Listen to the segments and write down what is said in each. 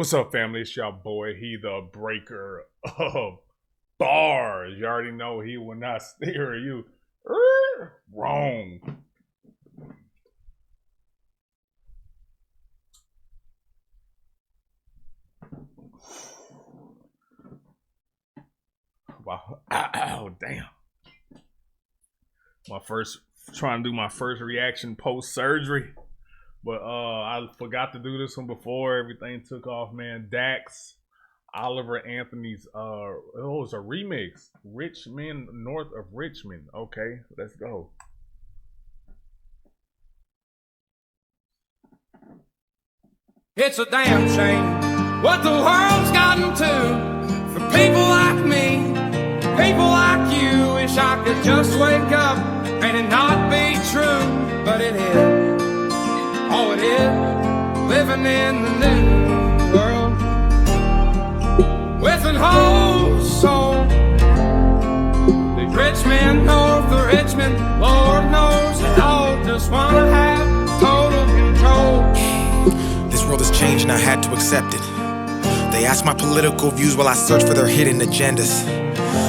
What's up, family? It's your boy, he the breaker of bars. You already know he will not steer you wrong. Wow. Ow, damn. Trying to do my first reaction post-surgery. But I forgot to do this one before everything took off, man. DAX, Oliver Anthony's, it's a remix. Richmond, north of Richmond. Okay, let's go. It's a damn shame what the world's gotten to. For people like me, people like you. Wish I could just wake up and it not be true. But it is. Oh, it is living in the new world with an whole soul. The Richmond, north of Richmond, Lord knows they all just wanna have total control. This world has changed and I had to accept it. They ask my political views while I search for their hidden agendas.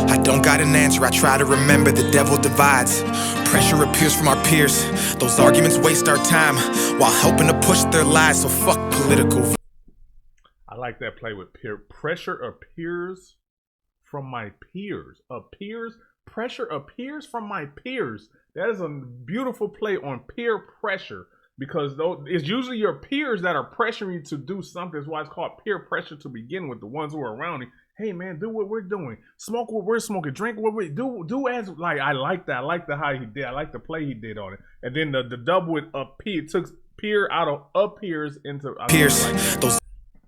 I don't got an answer, I try to remember the devil divides. Pressure appears from our peers. Those arguments waste our time while helping to push their lies, so fuck political. I like that play with peer. Pressure appears from my peers. Pressure appears from my peers. That is a beautiful play on peer pressure, because it's usually your peers that are pressuring you to do something. That's why it's called peer pressure to begin with, the ones who are around you. Hey man, do what we're doing. Smoke what we're smoking. Drink what we do. As like, I like that. I like the how he did. I like the play he did on it. And then the double with it took peer out of appears into peers. Like those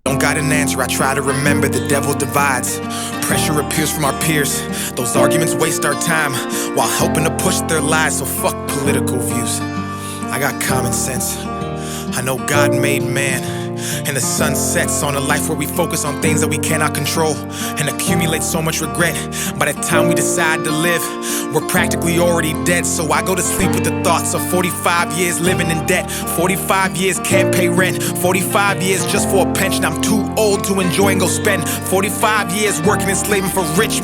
don't got an answer. I try to remember the devil divides. Pressure appears from our peers. Those arguments waste our time while helping to push their lies. So fuck political views. I got common sense. I know God made man. And the sun sets on a life where we focus on things that we cannot control and accumulate so much regret. By the time we decide to live, we're practically already dead. So I go to sleep with the thoughts of 45 years living in debt. 45 years can't pay rent. 45 years just for a pension. I'm too old to enjoy and go spend 45 years working and slaving for rich.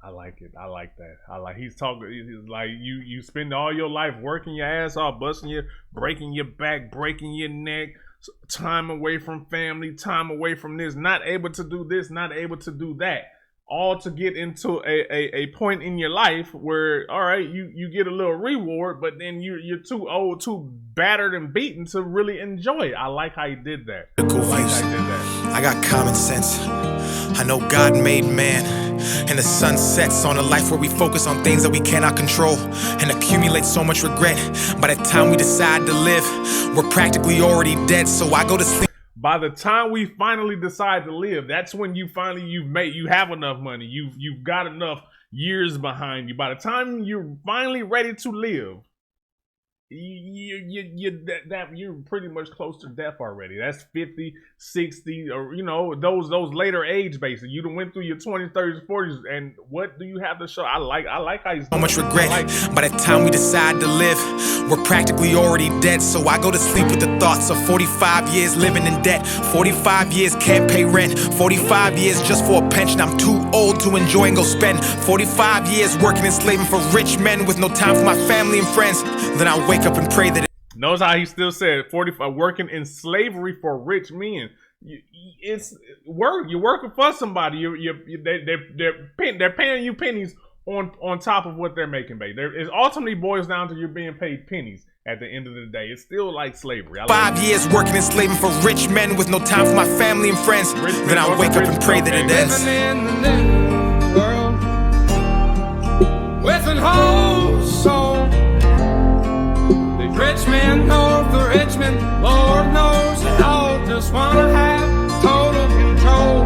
I like it. I like that. He's talking. He's like you spend all your life working your ass off, breaking your back, breaking your neck. Time away from family, time away from this, not able to do this, not able to do that, all to get into a point in your life where, all right, you get a little reward, but then you're too old, too battered and beaten to really enjoy it. I like how he did that. I got common sense. I know God made man. And the sun sets on a life where we focus on things that we cannot control and accumulate so much regret. By the time we decide to live, we're practically already dead. So I go to sleep. By the time we finally decide to live, that's when you have enough money. You've got enough years behind you. By the time you're finally ready to live, you're pretty much close to death already. That's 50, 60, or those later age bases. You done went through your 20s, 30s, 40s, and what do you have to show? I like how he's so much regret. By the time we decide to live, we're practically already dead. So I go to sleep with the thoughts of 45 years living in debt. 45 years can't pay rent. 45 years just for a pension. I'm too old to enjoy and go spend 45 years working and slaving for rich men with no time for my family and friends. Then I wake up and pray that knows how he still said 45 working in slavery for rich men. It's work. You're working for somebody. They're paying you pennies on top of what they're making, baby. It ultimately boils down to you're being paid pennies at the end of the day. It's still like slavery. 5 years working and slaving for rich men with no time for my family and friends. Then I wake up and pray that it ends. Living in the new world with an whole soul. Richmond, north of Richmond, Lord knows they all just wanna have total control.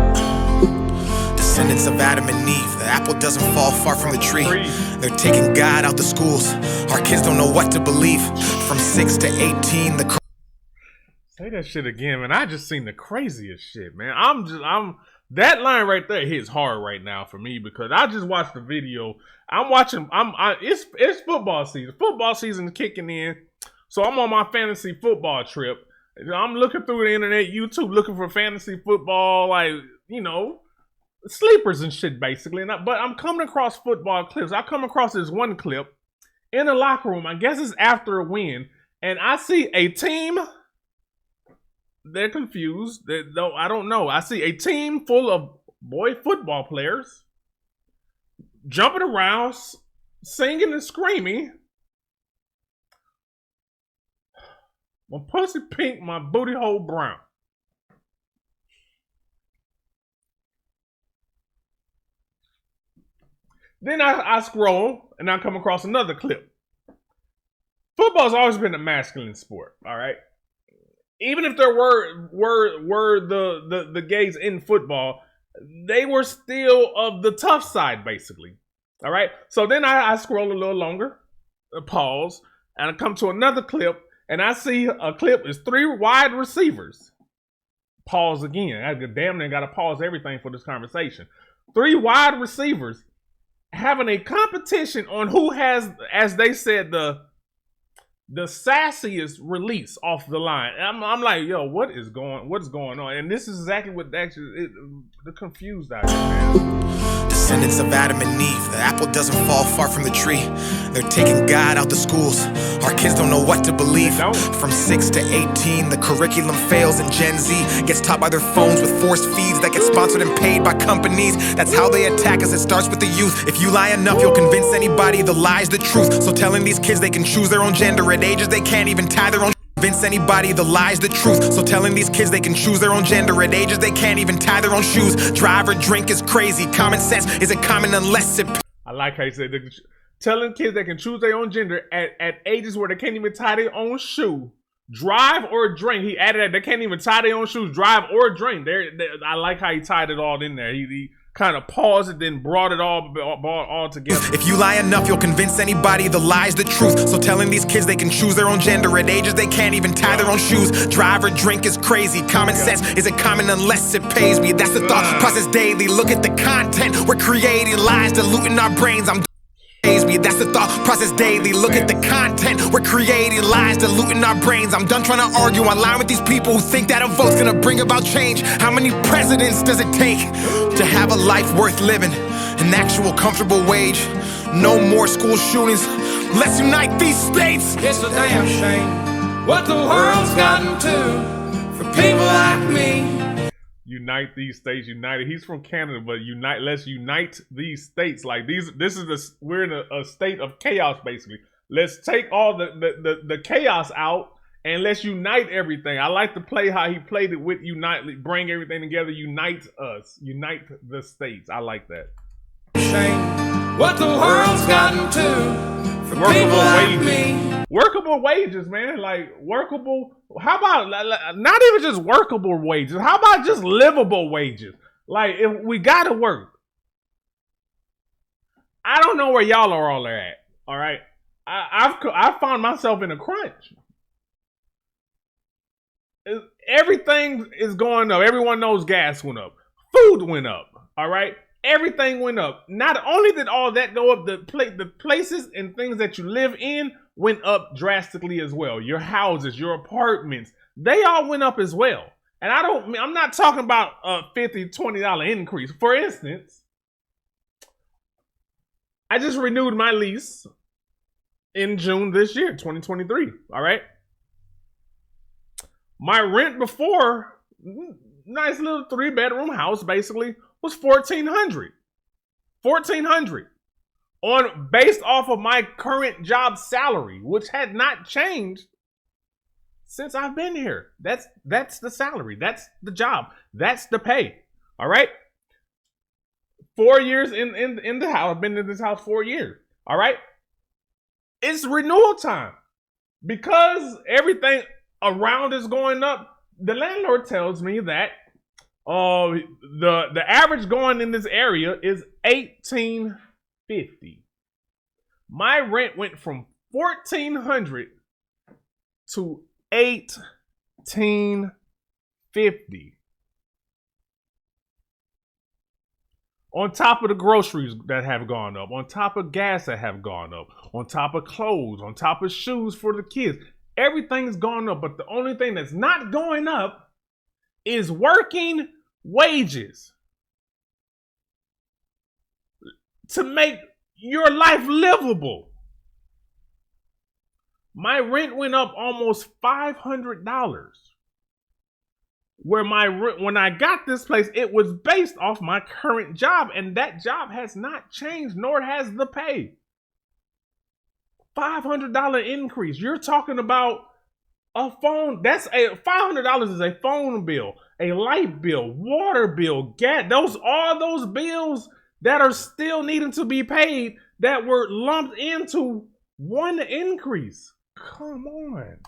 Descendants of Adam and Eve, the apple doesn't fall far from the tree. They're taking God out the schools. Our kids don't know what to believe. From 6 to 18, say that shit again, man. I just seen the craziest shit, man. That line right there hits hard right now for me because I just watched the video. It's football season. Football season is kicking in. So I'm on my fantasy football trip. I'm looking through the internet, YouTube, looking for fantasy football, like, you know, sleepers and shit, basically. But I'm coming across football clips. I come across this one clip in the locker room. I guess it's after a win. And I see a team. They're confused. Though I don't know. I see a team full of boy football players jumping around, singing and screaming. My pussy pink, my booty hole brown. Then I scroll and I come across another clip. Football's always been a masculine sport, all right? Even if there were the gays in football, they were still of the tough side, basically. All right? So then I scroll a little longer, pause, and I come to another clip, and I see a clip is 3 wide receivers. Pause again. I damn near got to pause everything for this conversation. 3 wide receivers having a competition on who has, as they said, the sassiest release off the line. I'm like, yo, what is going on? And this is exactly what actually the confused out here, man. Descendants of Adam and Eve, the apple doesn't fall far from the tree. They're taking God out the schools. Our kids don't know what to believe. From 6 to 18, the curriculum fails, and Gen Z gets taught by their phones with force feeds that get sponsored and paid by companies. That's how they attack us. It starts with the youth. If you lie enough, you'll convince anybody the lie's the truth. So telling these kids they can choose their own gender at ages they can't even tie their own. Convince anybody the lie's the truth. So telling these kids they can choose their own gender at ages they can't even tie their own shoes. Drive or drink is crazy. Common sense isn't common unless it. I like how you said telling kids they can choose their own gender at ages where they can't even tie their own shoe. Drive or drink. He added that they can't even tie their own shoes. Drive or drink. I like how he tied it all in there. He kind of paused it, then brought it all together. If you lie enough, you'll convince anybody the lie's the truth. So telling these kids they can choose their own gender at ages they can't even tie their own shoes. Drive or drink is crazy. Common sense isn't common unless it pays me. That's the thought process daily. Look at the content. We're creating lies, diluting our brains. That's the thought process daily. Look at the content. We're creating lies, diluting our brains. I'm done trying to argue online with these people who think that a vote's gonna bring about change. How many presidents does it take to have a life worth living? An actual comfortable wage. No more school shootings. Let's unite these states. It's a damn shame what the world's gotten to for people like me. Unite these states, united. He's from Canada, but let's unite these states. Like we're in a state of chaos, basically. Let's take all the chaos out and let's unite everything. I like to play how he played it with unite, bring everything together, unite us, unite the states. I like that. Shame what the world's gotten to for people like me. Workable wages, man. Like workable. How about not even just workable wages? How about just livable wages? Like if we gotta work. I don't know where y'all are all at. All right, I've found myself in a crunch. Everything is going up. Everyone knows gas went up. Food went up. All right. Everything went up. Not only did all that go up, the places and things that you live in went up drastically as well. Your houses, your apartments, they all went up as well. And I'm not talking about a $50, $20 increase. For instance, I just renewed my lease in June this year, 2023. All right. My rent before, nice little 3-bedroom house, basically, was $1,400. $1,400 on based off of my current job salary, which had not changed since I've been here. That's the salary. That's the job. That's the pay. All right. 4 years in the house. I've been in this house 4 years. All right. It's renewal time because everything around is going up. The landlord tells me that the average going in this area is $1,850. My rent went from $1,400 to $1,850. On top of the groceries that have gone up, on top of gas that have gone up, on top of clothes, on top of shoes for the kids. Everything's going up, but the only thing that's not going up is working wages to make your life livable. My rent went up almost $500. Where when I got this place, it was based off my current job, and that job has not changed, nor has the pay. $500 increase. You're talking about a phone. That's $500 is a phone bill, a light bill, water bill, gas. All those bills that are still needing to be paid that were lumped into one increase. Come on.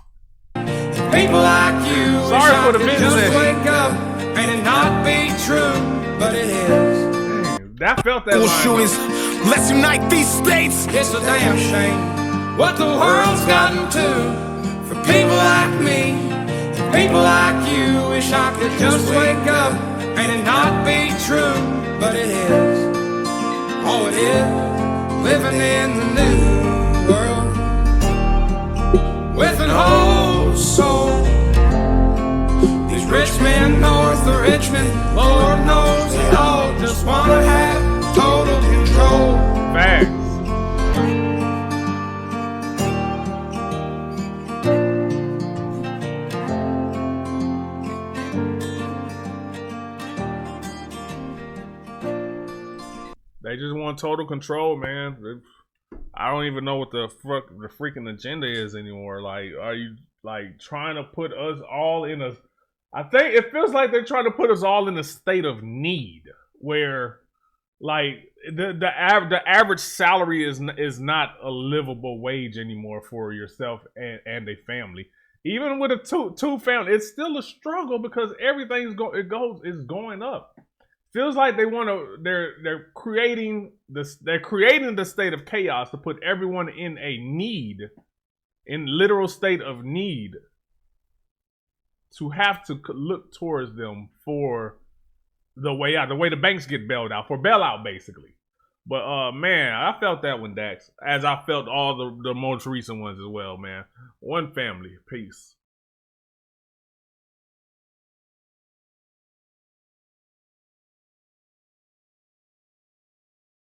People like you. Sorry for the business. Just wake up and it not be true, but it is. Dang, that felt that line. Shootings, let's unite these states. It's a damn shame what the world's gotten to. For people like me, people like you. Wish I could just wake up and it not be true, but it is. Oh, it is. Living in the new world with an whole soul. These rich men north of Richmond, Lord knows they all just wanna have total control. Facts. They just want total control, man. I don't even know what the freaking agenda is anymore. Like, are you like trying to put us all in a? I think it feels like they're trying to put us all in a state of need, where like the average salary is not a livable wage anymore for yourself and a family. Even with a two family, it's still a struggle because everything's going up. Feels like they want to. They're creating this. They're creating the state of chaos to put everyone in literal state of need, to have to look towards them for the way out, the way the banks get bailed out, for bailout basically. But man, I felt that one, Dax, as I felt all the most recent ones as well, man. One family, peace.